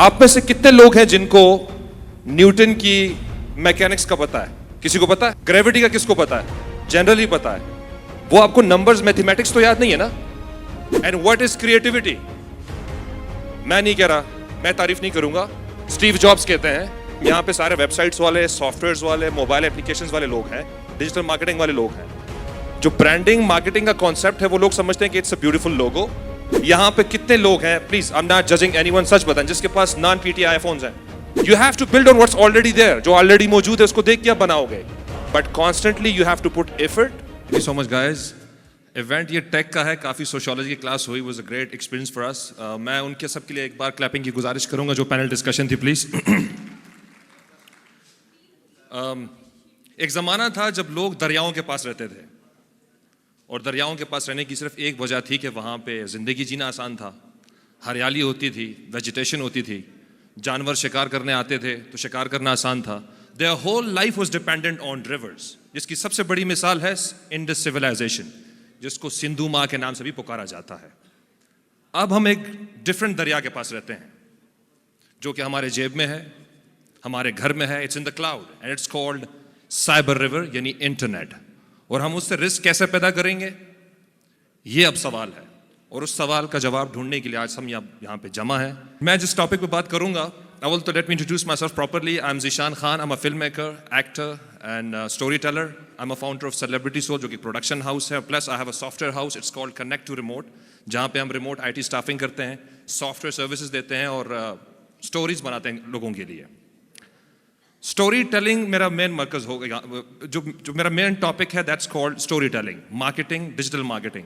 आप में से कितने लोग हैं जिनको न्यूटन की मैकेनिक्स का पता है? किसी को पता है? ग्रेविटी का किसको पता है? जनरली पता है। वो आपको नंबर्स मैथमेटिक्स तो याद नहीं है ना? And what is creativity? मैं नहीं कह रहा, मैं तारीफ नहीं करूंगा। स्टीव जॉब्स कहते हैं। यहाँ पे सारे वेबसाइट्स वाले, सॉफ्टवेयर्स वाले, मोबाइल एप्लीकेशंस वाले लोग हैं, डिजिटल मार्केटिंग वाले लोग हैं। जो ब्रांडिंग मार्केटिंग का कॉन्सेप्ट है वो लोग समझते हैं कि इट्स अ ब्यूटीफुल लोगो। यहाँ पे कितने लोग हैं, please I am not judging anyone, सच बताएं, जिसके पास नॉन पीटीआई आईफोन्स हैं? You have to build on what's already there, जो ऑलरेडी मौजूद है उसको देख के आप बनाओगे, but constantly you have to put effort. Thank you so much guys. Event ये टेक का है, काफी सोशियोलॉजी की क्लास हुई, was a great experience for us. मैं उनके सबके लिए एक बार क्लैपिंग की गुजारिश करूंगा जो पैनल डिस्कशन थी, प्लीज। एक जमाना था जब लोग दरियाओं के पास रहते थे, और दरियाओं के पास रहने की सिर्फ एक वजह थी कि वहाँ पे ज़िंदगी जीना आसान था, हरियाली होती थी, वेजिटेशन होती थी, जानवर शिकार करने आते थे तो शिकार करना आसान था। Their whole life was dependent on rivers, जिसकी सबसे बड़ी मिसाल है इंडस सिविलाइजेशन, जिसको सिंधु माँ के नाम से भी पुकारा जाता है। अब हम एक डिफरेंट दरिया के पास रहते हैं, जो कि हमारे जेब में है, हमारे घर में है। It's in the cloud and it's called cyber river, यानी इंटरनेट। और हम उससे रिस्क कैसे पैदा करेंगे, ये अब सवाल है, और उस सवाल का जवाब ढूंढने के लिए आज हम यहाँ पे जमा हैं। मैं जिस टॉपिक पे बात करूंगा, अव्वल तो let me introduce myself properly. I am Zeeshan Khan. I am a film maker, actor and story teller. I am a founder of celebrity soul, जो कि प्रोडक्शन हाउस है। Plus I have a software house, it's called connect to remote, जहाँ पे हम remote IT staffing करते हैं, software services देते हैं और स्टोरीज बनाते हैं लोगों के लिए। स्टोरी टेलिंग मेरा मेन मरकज हो गया, जो मेरा मेन टॉपिक है, that's called story telling, marketing, digital marketing.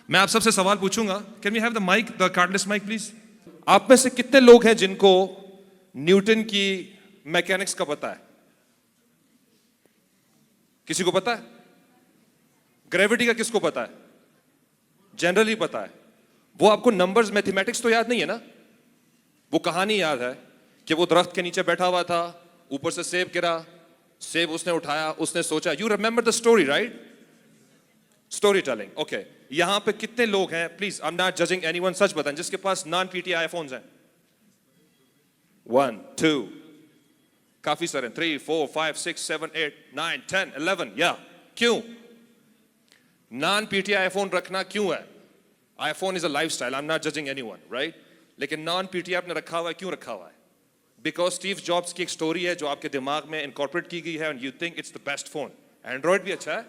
मैं आप सबसे सवाल पूछूंगा, can we have the mic, the cordless mic please? आप में से कितने लोग हैं जिनको न्यूटन की मैकेनिक्स का पता है? किसी को पता है? ग्रेविटी का किसको पता है? जनरली पता है। वो आपको नंबर्स मैथमेटिक्स तो याद नहीं है ना? वो कहानी याद है कि वो दरख्त के नीचे बैठा हुआ था, ऊपर से सेब गिरा, सेब उसने उठाया, उसने सोचा। You remember the story right? Story telling, okay. यहां पे कितने लोग हैं, please I am not judging anyone, सच बताएं, जिसके पास नॉन पीटीआई आईफोन्स हैं? 1 2, काफी सारे, 3 4 5 6 7 8 9 10 11। या क्यों नॉन पीटीआई आईफोन रखना क्यों है? IPhone is a lifestyle, I am not judging anyone, right? लेकिन नॉन पीटीआई आपने रखा हुआ है, क्यों रखा हुआ है? बिकॉज स्टीव जॉब्स की एक स्टोरी है जो आपके दिमाग में इनकॉर्पोरेट की गई है, and you think it's the best phone. Android भी अच्छा है।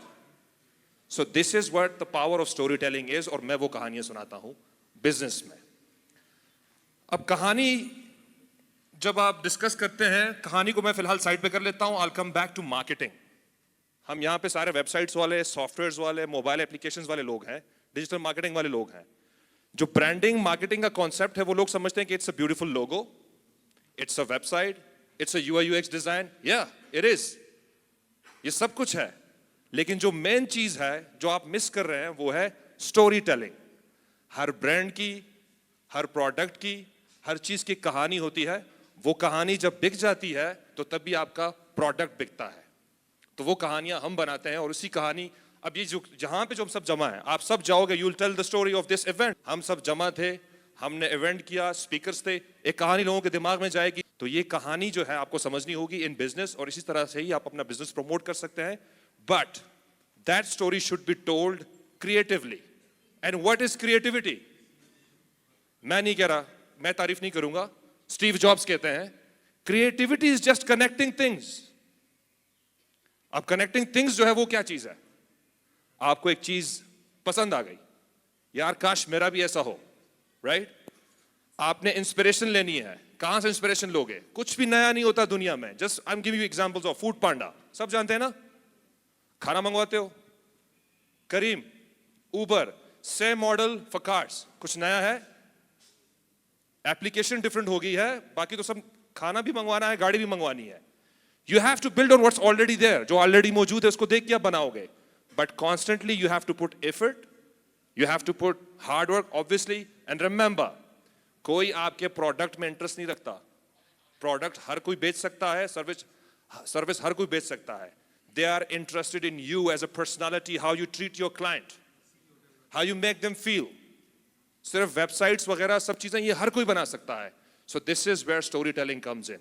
So this is what the power of story telling is, और मैं वो कहानियां सुनाता हूं बिजनेस में। अब कहानी जब आप डिस्कस करते हैं, कहानी को मैं फिलहाल साइड पे कर लेता हूं। I will come back to marketing. हम यहां पे सारे वेबसाइट्स वाले, सॉफ्टवेयर्स वाले, मोबाइल एप्लीकेशंस वाले लोग हैं, डिजिटल मार्केटिंग वाले लोग हैं। जो ब्रांडिंग मार्केटिंग का कॉन्सेप्ट है वो लोग समझते हैं कि it's a beautiful logo, it's a website, it's a UI UX design. या इट इज, ये सब कुछ है, लेकिन जो मेन चीज है जो आप मिस कर रहे हैं वो है स्टोरी टेलिंग। हर ब्रांड की, हर प्रोडक्ट की, हर चीज की कहानी होती है। वो कहानी जब बिक जाती है तो तब भी आपका प्रोडक्ट बिकता है। तो वो कहानियां हम बनाते हैं, और उसी कहानी, अब ये जो जहां पे जो हम सब जमा है, आप सब जाओगे, you will tell the story of this event. हम सब जमा थे, हमने इवेंट किया, स्पीकर्स थे, एक कहानी लोगों के दिमाग में जाएगी। तो ये कहानी जो है आपको समझनी होगी इन बिजनेस, और इसी तरह से ही आप अपना बिजनेस प्रमोट कर सकते हैं। But that story should be told creatively. And what is creativity? मैं नहीं कह रहा, मैं तारीफ नहीं करूंगा। स्टीव जॉब्स कहते हैं, creativity is just connecting things. अब कनेक्टिंग थिंग्स जो है वो क्या चीज है? आपको एक चीज पसंद आ गई, यार काश मेरा भी ऐसा हो, राइट? आपने इंस्पिरेशन लेनी है, कहां से इंस्पिरेशन लोगे? कुछ भी नया नहीं होता दुनिया में। Just I am giving you examples of Foodpanda, सब जानते हैं ना? खाना मंगवाते हो, करीम, उबर, से मॉडल फॉर कार्स, कुछ नया है? एप्लीकेशन डिफरेंट हो गई है, बाकी तो सब खाना भी मंगवाना है, गाड़ी भी मंगवानी है। You have to build on what's already there, जो ऑलरेडी मौजूद है उसको देख के आप बनाओगे, but constantly you have to put effort, you have to put hard work obviously. And remember, कोई आपके प्रोडक्ट में इंटरेस्ट नहीं रखता। प्रोडक्ट हर कोई बेच सकता है, सर्विस हर कोई बेच सकता है। They are interested in you as a personality, how you treat your client, how you make them feel. सिर्फ वेबसाइट्स वगैरह सब चीजें ये हर कोई बना सकता है। So this is where storytelling comes in.